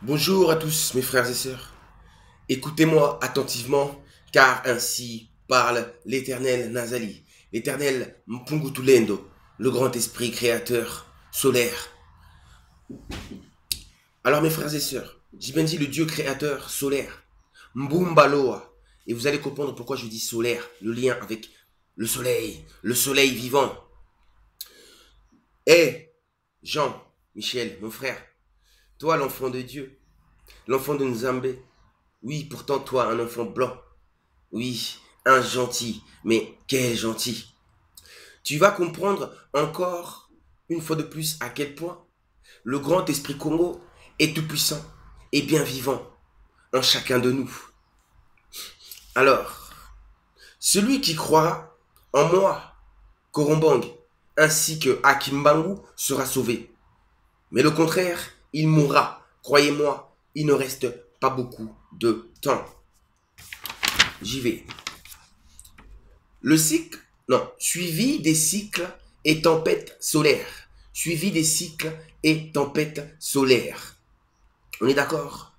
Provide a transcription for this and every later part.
Bonjour à tous mes frères et sœurs. Écoutez-moi attentivement, car ainsi parle l'Éternel Nazali, l'Éternel Mpungutulendo, le grand esprit créateur solaire. Alors mes frères et sœurs, j'ai bien dit le Dieu créateur solaire, Mbumbaloa. Et vous allez comprendre pourquoi je dis solaire, le lien avec le soleil vivant. Hé, Jean, Michel, mon frère, toi l'enfant de Dieu, l'enfant de Nzambé, oui, pourtant toi un enfant blanc, oui, un gentil, mais quel gentil. Tu vas comprendre encore une fois de plus à quel point le grand esprit Congo est tout puissant et bien vivant en chacun de nous. Alors, celui qui croira en moi, Korombang, ainsi que Akimbangu sera sauvé. Mais le contraire, il mourra. Croyez-moi, il ne reste pas beaucoup de temps. J'y vais. Le cycle, non, suivi des cycles et tempêtes solaires. Suivi des cycles et tempêtes solaires. On est d'accord?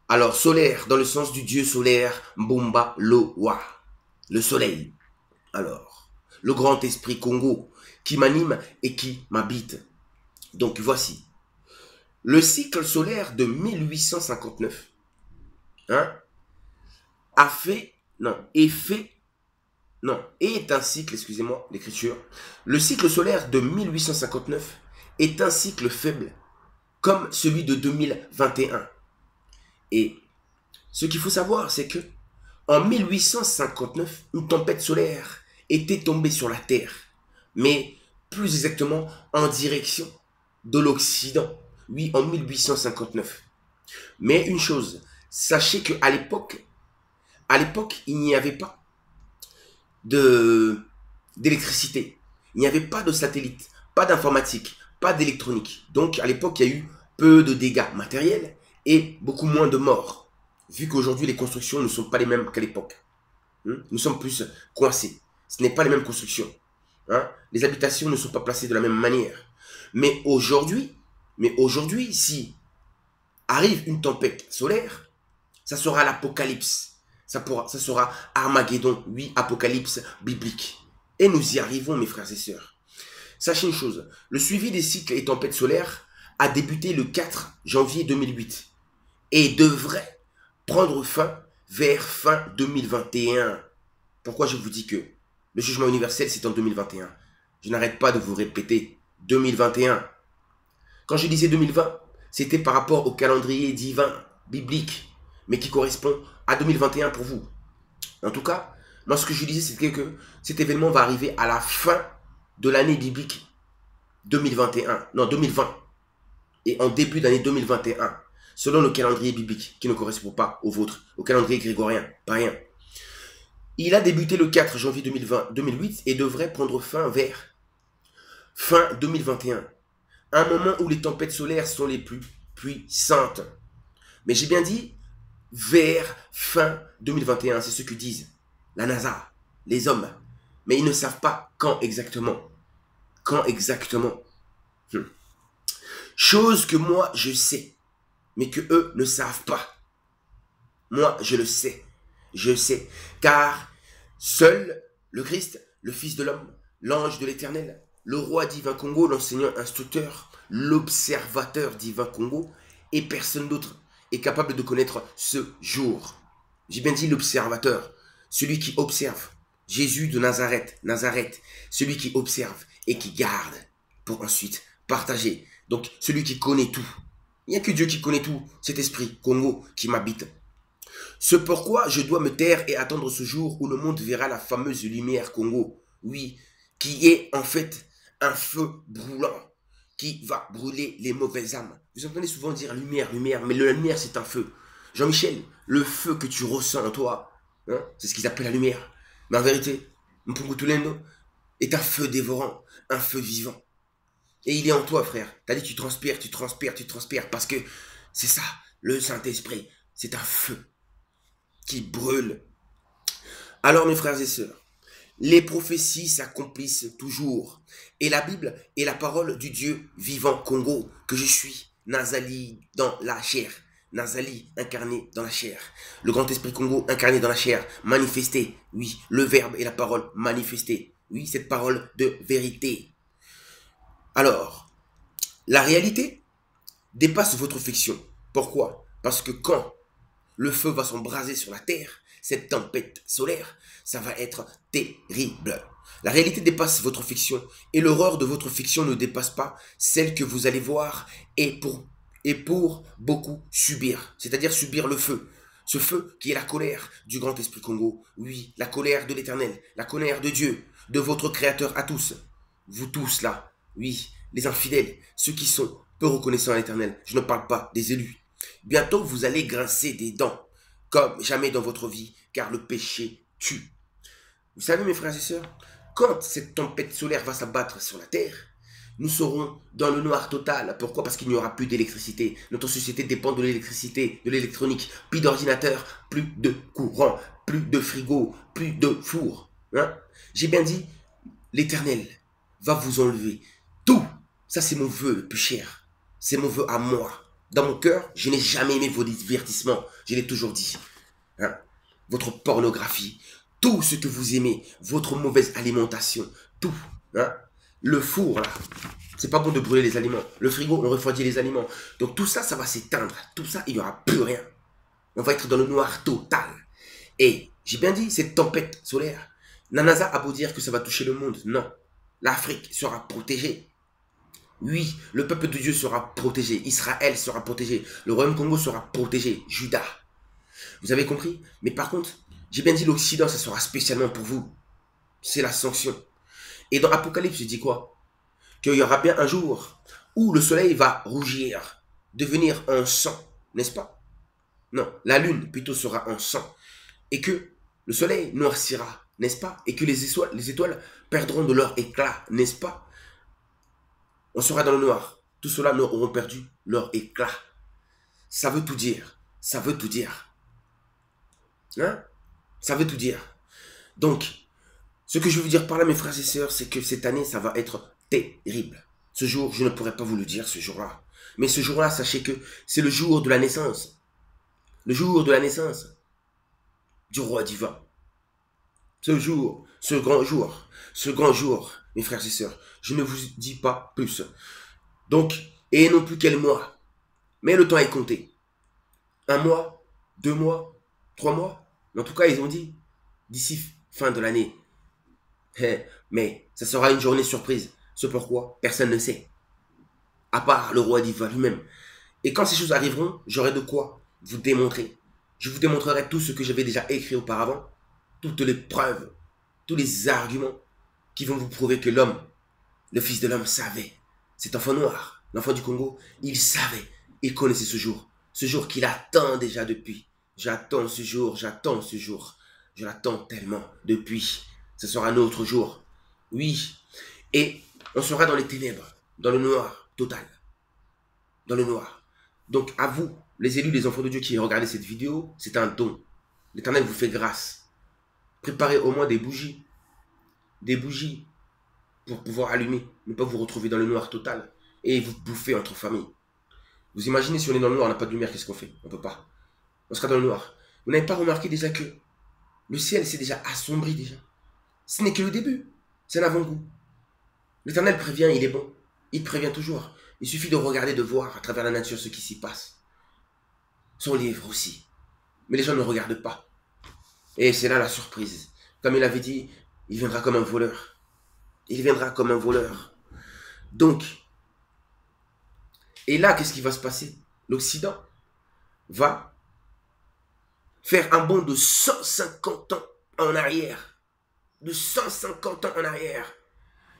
Alors, solaire, dans le sens du dieu solaire, Mbumba Loa, le soleil. Alors, le grand esprit Congo, qui m'anime et qui m'habite. Donc, voici. Le cycle solaire de 1859, hein, a fait, non, est fait non, est un cycle, excusez-moi, l'écriture. Le cycle solaire de 1859 est un cycle faible, comme celui de 2021. Et ce qu'il faut savoir, c'est que en 1859, une tempête solaire était tombée sur la Terre, mais plus exactement en direction de l'Occident. Oui, en 1859. Mais une chose, sachez qu'à l'époque, il n'y avait pas de d'électricité. Il n'y avait pas de satellite, pas d'informatique, pas d'électronique. Donc à l'époque, il y a eu peu de dégâts matériels et beaucoup moins de morts. Vu qu'aujourd'hui, les constructions ne sont pas les mêmes qu'à l'époque. Nous sommes plus coincés. Ce n'est pas les mêmes constructions. Les habitations ne sont pas placées de la même manière. Mais aujourd'hui, si arrive une tempête solaire, ça sera l'apocalypse. Ça sera Armageddon, oui, apocalypse biblique. Et nous y arrivons, mes frères et sœurs. Sachez une chose, le suivi des cycles et tempêtes solaires a débuté le 4 janvier 2008 et devrait prendre fin vers fin 2021. Pourquoi je vous dis que le jugement universel, c'est en 2021? Je n'arrête pas de vous répéter 2021. Quand je disais 2020, c'était par rapport au calendrier divin, biblique, mais qui correspond à 2021 pour vous. En tout cas, moi ce que je disais, c'était que cet événement va arriver à la fin de l'année biblique 2021, non 2020, et en début d'année 2021, selon le calendrier biblique, qui ne correspond pas au vôtre, au calendrier grégorien, pas rien. Il a débuté le 4 janvier 2008 et devrait prendre fin vers fin 2021, un moment où les tempêtes solaires sont les plus puissantes. Mais j'ai bien dit vers fin 2021, c'est ce que disent la NASA, les hommes. Mais ils ne savent pas quand exactement. Quand exactement. Chose que moi je sais, mais que eux ne savent pas. Moi je le sais. Je sais. Car seul le Christ, le Fils de l'homme, l'ange de l'éternel, le roi divin Congo, l'enseignant instructeur, l'observateur divin Congo, et personne d'autre est capable de connaître ce jour. J'ai bien dit l'observateur, celui qui observe. Jésus de Nazareth, celui qui observe et qui garde pour ensuite partager. Donc celui qui connaît tout. Il n'y a que Dieu qui connaît tout, cet esprit Congo qui m'habite. Ce pourquoi je dois me taire et attendre ce jour où le monde verra la fameuse lumière Congo. Oui, qui est en fait un feu brûlant qui va brûler les mauvaises âmes. Vous entendez souvent dire lumière, lumière, mais la lumière c'est un feu. Jean-Michel, le feu que tu ressens en toi, c'est ce qu'ils appellent la lumière. Mais en vérité, Mpungutulendo est un feu dévorant, un feu vivant. Et il est en toi, frère. T'as dit tu transpires, tu transpires, tu transpires, parce que c'est ça, le Saint-Esprit, c'est un feu qui brûle. Alors mes frères et sœurs, les prophéties s'accomplissent toujours. Et la Bible est la parole du Dieu vivant Congo, que je suis, Nazali, dans la chair. Nazali incarné dans la chair. Le grand esprit Congo incarné dans la chair. Manifesté. Oui, le verbe et la parole manifesté. Oui, cette parole de vérité. Alors, la réalité dépasse votre fiction. Pourquoi? Parce que quand le feu va s'embraser sur la terre, cette tempête solaire, ça va être terrible. La réalité dépasse votre fiction et l'horreur de votre fiction ne dépasse pas celle que vous allez voir et pour beaucoup subir, c'est-à-dire subir le feu. Ce feu qui est la colère du grand esprit Congo. Oui, la colère de l'éternel, la colère de Dieu, de votre créateur à tous. Vous tous là, oui, les infidèles, ceux qui sont peu reconnaissants à l'éternel. Je ne parle pas des élus. Bientôt vous allez grincer des dents, comme jamais dans votre vie, car le péché tue. Vous savez mes frères et sœurs, quand cette tempête solaire va s'abattre sur la terre, nous serons dans le noir total. Pourquoi? Parce qu'il n'y aura plus d'électricité. Notre société dépend de l'électricité, de l'électronique. Plus d'ordinateur, plus de courant, plus de frigo, plus de four. Hein? J'ai bien dit, l'Éternel va vous enlever tout. Ça, c'est mon vœu le plus cher. C'est mon vœu à moi. Dans mon cœur, je n'ai jamais aimé vos divertissements. Je l'ai toujours dit. Hein? Votre pornographie, tout ce que vous aimez, votre mauvaise alimentation, tout. Hein? Le four, là, c'est pas bon de brûler les aliments. Le frigo, on refroidit les aliments. Donc tout ça, ça va s'éteindre. Tout ça, il n'y aura plus rien. On va être dans le noir total. Et j'ai bien dit, cette tempête solaire, la NASA a beau dire que ça va toucher le monde. Non. L'Afrique sera protégée. Oui, le peuple de Dieu sera protégé. Israël sera protégé. Le royaume Congo sera protégé. Juda. Vous avez compris? Mais par contre, j'ai bien dit l'Occident, ça sera spécialement pour vous. C'est la sanction. Et dans Apocalypse, je dis quoi? Qu'il y aura bien un jour où le soleil va rougir, devenir en sang, n'est-ce pas? Non, la lune plutôt sera en sang. Et que le soleil noircira, n'est-ce pas? Et que les étoiles perdront de leur éclat, n'est-ce pas? On sera dans le noir. Tout cela auront perdu leur éclat. Ça veut tout dire. Ça veut tout dire. Hein? Ça veut tout dire. Donc, ce que je veux vous dire par là, mes frères et sœurs, c'est que cette année, ça va être terrible. Ce jour, je ne pourrais pas vous le dire, ce jour-là. Mais ce jour-là, sachez que c'est le jour de la naissance. Le jour de la naissance du roi divin. Ce jour, ce grand jour, mes frères et sœurs, je ne vous dis pas plus. Donc, et non plus quel mois. Mais le temps est compté. 1 mois, 2 mois, 3 mois. En tout cas, ils ont dit d'ici fin de l'année. Mais ça sera une journée surprise. Ce pourquoi personne ne sait. À part le roi divin lui-même. Et quand ces choses arriveront, j'aurai de quoi vous démontrer. Je vous démontrerai tout ce que j'avais déjà écrit auparavant. Toutes les preuves, tous les arguments qui vont vous prouver que l'homme, le fils de l'homme savait. Cet enfant noir, l'enfant du Congo, il savait. Il connaissait ce jour. Ce jour qu'il attend déjà depuis. J'attends ce jour, j'attends ce jour. Je l'attends tellement depuis. Ce sera un autre jour. Oui. Et on sera dans les ténèbres, dans le noir total. Dans le noir. Donc à vous, les élus, les enfants de Dieu qui regardez cette vidéo, c'est un don. L'Éternel vous fait grâce. Préparez au moins des bougies. Des bougies pour pouvoir allumer. Ne pas vous retrouver dans le noir total. Et vous bouffer entre familles. Vous imaginez si on est dans le noir, on n'a pas de lumière, qu'est-ce qu'on fait? On ne peut pas. On sera dans le noir. Vous n'avez pas remarqué déjà que le ciel s'est déjà assombri déjà. Ce n'est que le début. C'est un avant-goût. L'Éternel prévient, il est bon. Il prévient toujours. Il suffit de regarder, de voir à travers la nature ce qui s'y passe. Son livre aussi. Mais les gens ne regardent pas. Et c'est là la surprise. Comme il avait dit, il viendra comme un voleur. Il viendra comme un voleur. Donc, et là, qu'est-ce qui va se passer? L'Occident va faire un bond de 150 ans en arrière. De 150 ans en arrière.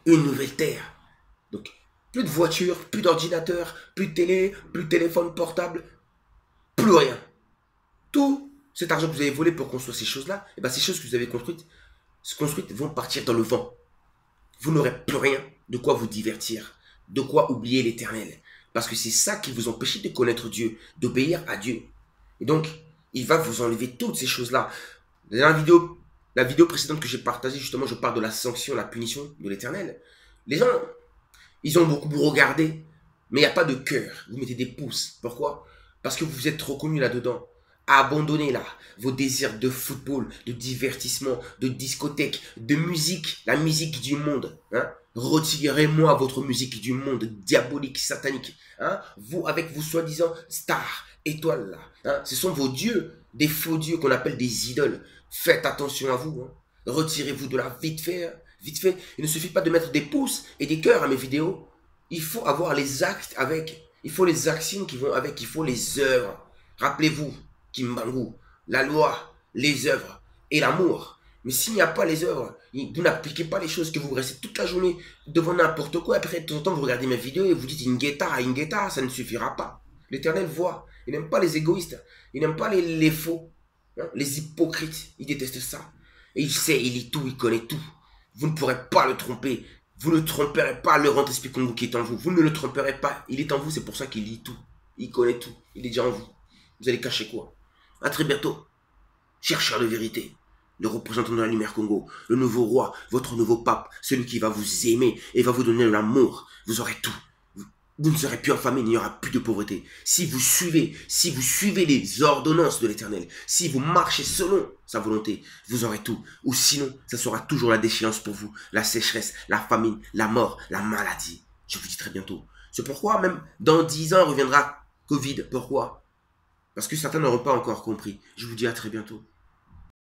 Une nouvelle terre. Donc, plus de voitures, plus d'ordinateurs, plus de télé, plus de téléphone portable, plus rien. Tout cet argent que vous avez volé pour construire ces choses-là, et bien ces choses que vous avez construites vont partir dans le vent. Vous n'aurez plus rien de quoi vous divertir, de quoi oublier l'Éternel. Parce que c'est ça qui vous empêche de connaître Dieu, d'obéir à Dieu. Et donc, il va vous enlever toutes ces choses-là. Dans la vidéo précédente que j'ai partagée, justement, je parle de la sanction, la punition de l'Éternel. Les gens, ils ont beaucoup regardé, mais il n'y a pas de cœur. Vous mettez des pouces. Pourquoi? Parce que vous êtes trop connu là-dedans. Abandonnez là vos désirs de football, de divertissement, de discothèque, de musique, la musique du monde. Hein? Retirez-moi votre musique du monde diabolique, satanique. Hein? Vous, avec vos soi-disant stars, étoiles là. Hein? Ce sont vos dieux, des faux dieux qu'on appelle des idoles. Faites attention à vous. Hein? Retirez-vous de là vite fait. Hein? Vite fait. Il ne suffit pas de mettre des pouces et des cœurs à mes vidéos. Il faut avoir les actes avec. Il faut les actions qui vont avec. Il faut les œuvres. Rappelez-vous, Kimbangu, la loi, les œuvres et l'amour. Mais s'il n'y a pas les œuvres, vous n'appliquez pas les choses, que vous restez toute la journée devant n'importe quoi. Après, de temps en temps, vous regardez mes vidéos et vous dites Ingeta, Ingeta, ça ne suffira pas. L'Éternel voit. Il n'aime pas les égoïstes. Il n'aime pas les faux. Hein, les hypocrites. Il déteste ça. Et il sait, il lit tout, il connaît tout. Vous ne pourrez pas le tromper. Vous ne tromperez pas le grand esprit Congo qui est en vous. Vous ne le tromperez pas. Il est en vous, c'est pour ça qu'il lit tout. Il connaît tout. Il est déjà en vous. Vous allez cacher quoi? À très bientôt. Chercheur de vérité. Le représentant de la lumière Congo. Le nouveau roi. Votre nouveau pape. Celui qui va vous aimer et va vous donner l'amour. Vous aurez tout. Vous ne serez plus affamé, il n'y aura plus de pauvreté. Si vous suivez les ordonnances de l'Éternel, si vous marchez selon sa volonté, vous aurez tout. Ou sinon, ça sera toujours la déchéance pour vous, la sécheresse, la famine, la mort, la maladie. Je vous dis très bientôt. C'est pourquoi même dans 10 ans reviendra Covid. Pourquoi? Parce que certains n'auront pas encore compris. Je vous dis à très bientôt.